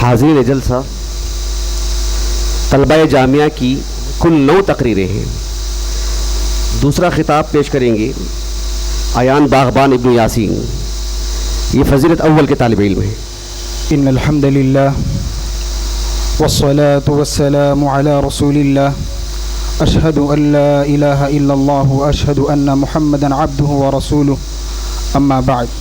حاضرین جلسہ، طلبہ جامعہ کی کل 9 تقریریں ہیں۔ دوسرا خطاب پیش کریں گے ایان باغبان ابن یاسین، یہ فضیلت اول کے طالب علم ہیں۔ ان الحمد للہ والصلاة والسلام على رسول اللہ، اشہد ان لا الہ الا اللہ واشہد ان محمدا عبدہ ورسولہ، اما بعد۔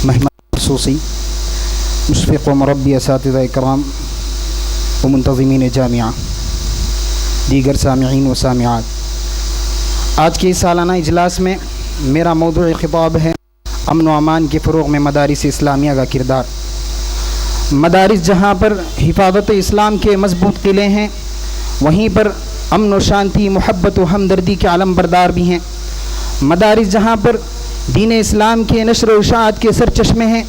مہمان خصوصی، مشفق و مربی اساتذہ اکرام و منتظمین جامعہ، دیگر سامعین و سامعات، آج کے اس سالانہ اجلاس میں میرا موضوع خطاب ہے امن و امان کے فروغ میں مدارس اسلامیہ کا کردار۔ مدارس جہاں پر حفاظت اسلام کے مضبوط قلعے ہیں، وہیں پر امن و شانتی، محبت و ہمدردی کے علم بردار بھی ہیں۔ مدارس جہاں پر دین اسلام کے نشر و اشاعت کے سرچشمے ہیں،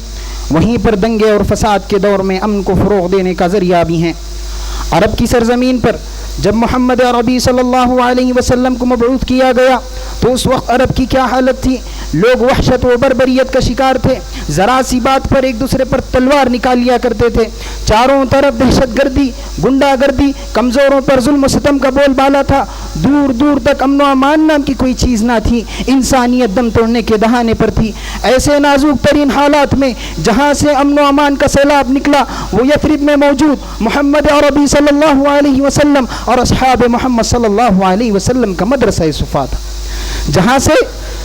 وہیں پر دنگے اور فساد کے دور میں امن کو فروغ دینے کا ذریعہ بھی ہیں۔ عرب کی سرزمین پر جب محمد عربی صلی اللہ علیہ وسلم کو مبعوث کیا گیا تو اس وقت عرب کی کیا حالت تھی؟ لوگ وحشت و بربریت کا شکار تھے، ذرا سی بات پر ایک دوسرے پر تلوار نکال لیا کرتے تھے، چاروں طرف دہشت گردی، گنڈا گردی، کمزوروں پر ظلم و ستم کا بول بالا تھا، دور دور تک امن و امان نام کی کوئی چیز نہ تھی، انسانیت دم توڑنے کے دہانے پر تھی۔ ایسے نازک ترین حالات میں جہاں سے امن و امان کا سیلاب نکلا وہ یثرب میں موجود محمد عربی صلی اللہ علیہ وسلم اور اصحاب محمد صلی اللہ علیہ وسلم کا مدرسہ صفا تھا، جہاں سے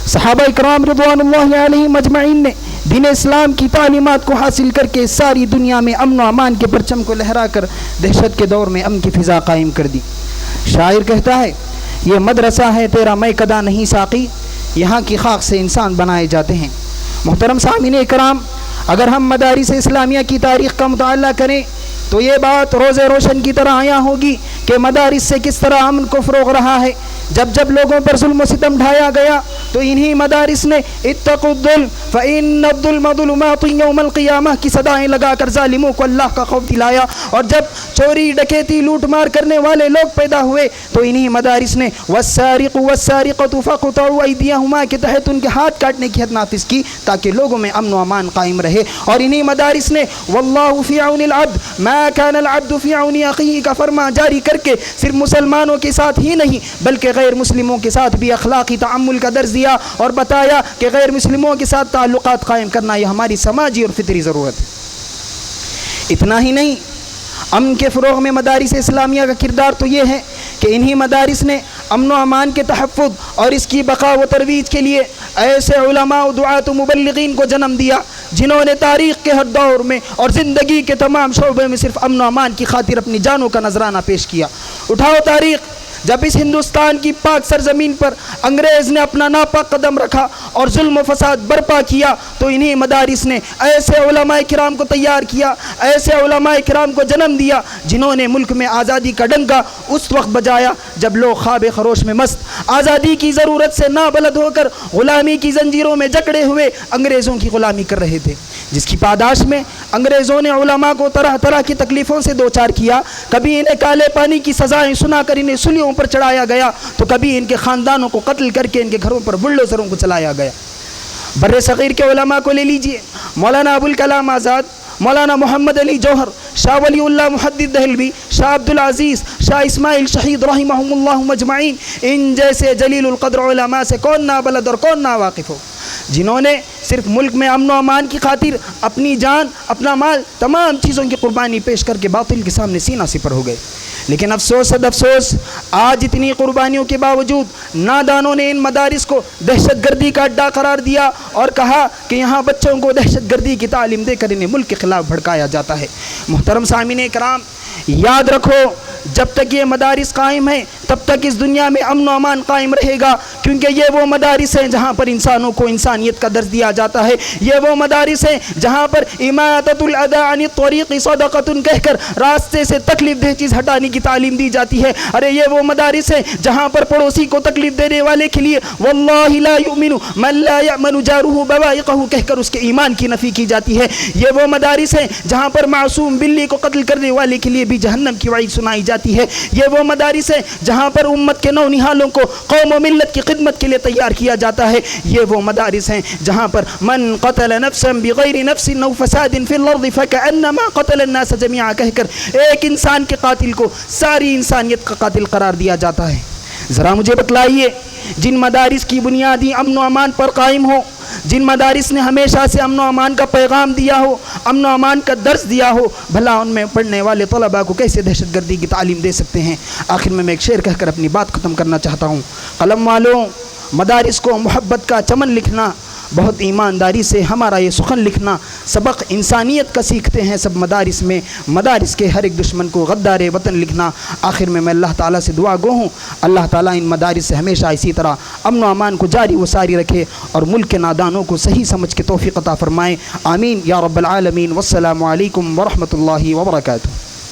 صحابہ اکرام رضوان اللہ علیہم مجمعین نے دین اسلام کی تعلیمات کو حاصل کر کے ساری دنیا میں امن و امان کے پرچم کو لہرا کر دہشت کے دور میں امن کی فضا قائم کر دی۔ شاعر کہتا ہے یہ مدرسہ ہے تیرا میں کدا نہیں ساقی، یہاں کی خاک سے انسان بنائے جاتے ہیں۔ محترم سامعین اکرام، اگر ہم مدارس اسلامیہ کی تاریخ کا مطالعہ کریں تو یہ بات روز روشن کی طرح عیاں ہوگی کہ مدارس سے کس طرح امن کو فروغ رہا ہے۔ جب جب لوگوں پر ظلم و ستم ڈھایا گیا تو انہی مدارس نے اتقوا الظلم فإن الظلم ظلمات یوم القیامہ کی صدائیں لگا کر ظالموں کو اللہ کا خوف دلایا، اور جب چوری ڈکیتی لوٹ مار کرنے والے لوگ پیدا ہوئے تو انہی مدارس نے والسارق والسارقۃ فاقطعوا ایدیہما کے تحت ان کے ہاتھ کاٹنے کی حد نافذ کی تاکہ لوگوں میں امن و امان قائم رہے، اور انہی مدارس نے واللہ فی عون العبد ما کان العبد فی عون اخیہ کا فرمان جاری کر کے صرف مسلمانوں کے ساتھ ہی نہیں بلکہ غیر مسلموں کے ساتھ بھی اخلاقی تعامل کا درس دیا اور بتایا کہ غیر مسلموں کے ساتھ تعلقات قائم کرنا یہ ہماری سماجی اور فطری ضرورت ہے۔ اتنا ہی نہیں، امن کے فروغ میں مدارس اسلامیہ کا کردار تو یہ ہے کہ انہی مدارس نے امن و امان کے تحفظ اور اس کی بقا و ترویج کے لیے ایسے علماء و دعات و مبلغین کو جنم دیا جنہوں نے تاریخ کے ہر دور میں اور زندگی کے تمام شعبے میں صرف امن و امان کی خاطر اپنی جانوں کا نذرانہ پیش کیا۔ اٹھاؤ تاریخ، جب اس ہندوستان کی پاک سرزمین پر انگریز نے اپنا ناپاک قدم رکھا اور ظلم و فساد برپا کیا تو انہی مدارس نے ایسے علماء کرام کو تیار کیا، ایسے علماء کرام کو جنم دیا جنہوں نے ملک میں آزادی کا ڈنکا اس وقت بجایا جب لوگ خواب خروش میں مست، آزادی کی ضرورت سے نابلد ہو کر غلامی کی زنجیروں میں جکڑے ہوئے انگریزوں کی غلامی کر رہے تھے، جس کی پاداش میں انگریزوں نے علماء کو طرح طرح کی تکلیفوں سے دوچار کیا۔ کبھی انہیں کالے پانی کی سزائیں سنا کر انہیں سلیوں پر چڑھایا گیا تو کبھی ان کے خاندانوں کو قتل کر کے ان کے گھروں پر بلڈوزروں کو چلایا گیا۔ بر صغیر کے علماء کو لے لیجئے، مولانا ابوالکلام آزاد، مولانا محمد علی جوہر، شاہ ولی اللہ محدث دہلوی، شاہ عبدالعزیز، شاہ اسماعیل شہید رحمہم اللہ مجمعین، ان جیسے جلیل القدر علماء سے کون نا بلد اور کون نا واقف ہو، جنہوں نے صرف ملک میں امن و امان کی خاطر اپنی جان، اپنا مال، تمام چیزوں کی قربانی پیش کر کے باطل کے سامنے سینہ سپر ہو گئے۔ لیکن افسوس صد افسوس، آج اتنی قربانیوں کے باوجود نادانوں نے ان مدارس کو دہشت گردی کا اڈا قرار دیا اور کہا کہ یہاں بچوں کو دہشت گردی کی تعلیم دے کر انہیں ملک کے خلاف بھڑکایا جاتا ہے۔ محترم سامعین کرام، یاد رکھو جب تک یہ مدارس قائم ہیں تب تک اس دنیا میں امن و امان قائم رہے گا، کیونکہ یہ وہ مدارس ہیں جہاں پر انسانوں کو انسانیت کا درس دیا جاتا ہے، یہ وہ مدارس ہیں جہاں پر اماطۃ الاذی عن الطریق صدقۃ کہہ کر راستے سے تکلیف دہ چیز ہٹانے کی تعلیم دی جاتی ہے۔ ارے یہ وہ مدارس ہیں جہاں پر پڑوسی کو تکلیف دینے والے کے لیے واللہ لا یؤمن من لا یأمن جارہ بوائقہ کہہ کر اس کے ایمان کی نفی کی جاتی ہے۔ یہ وہ مدارس ہیں جہاں پر معصوم بلی کو قتل کرنے والے کے لیے بھی جہنم کی وعید سنائی جاتی ہے۔ یہ وہ مدارس ہیں جہاں پر امت کے نونہالوں کو قوم و ملت کی خدمت کے لیے تیار کیا جاتا ہے۔ یہ وہ مدارس ہیں جہاں پر من قتل نفسا بغیر نفس او فساد فی الارض فکأنما قتل الناس جميعا کہہ کر ایک انسان کے قاتل کو ساری انسانیت کا قاتل قرار دیا جاتا ہے۔ ذرا مجھے بتلائیے، جن مدارس کی بنیادی امن و امان پر قائم ہو، جن مدارس نے ہمیشہ سے امن و امان کا پیغام دیا ہو، امن و امان کا درس دیا ہو، بھلا ان میں پڑھنے والے طلباء کو کیسے دہشت گردی کی تعلیم دے سکتے ہیں؟ آخر میں ایک شعر کہہ کر اپنی بات ختم کرنا چاہتا ہوں۔ قلم والوں، مدارس کو محبت کا چمن لکھنا، بہت ایمانداری سے ہمارا یہ سخن لکھنا، سبق انسانیت کا سیکھتے ہیں سب مدارس میں، مدارس کے ہر ایک دشمن کو غدار وطن لکھنا۔ آخر میں اللہ تعالیٰ سے دعا گو ہوں، اللہ تعالیٰ ان مدارس سے ہمیشہ اسی طرح امن و امان کو جاری و ساری رکھے اور ملک کے نادانوں کو صحیح سمجھ کے توفیق عطا فرمائے۔ آمین یا رب العالمین۔ والسلام علیکم ورحمۃ اللہ وبرکاتہ۔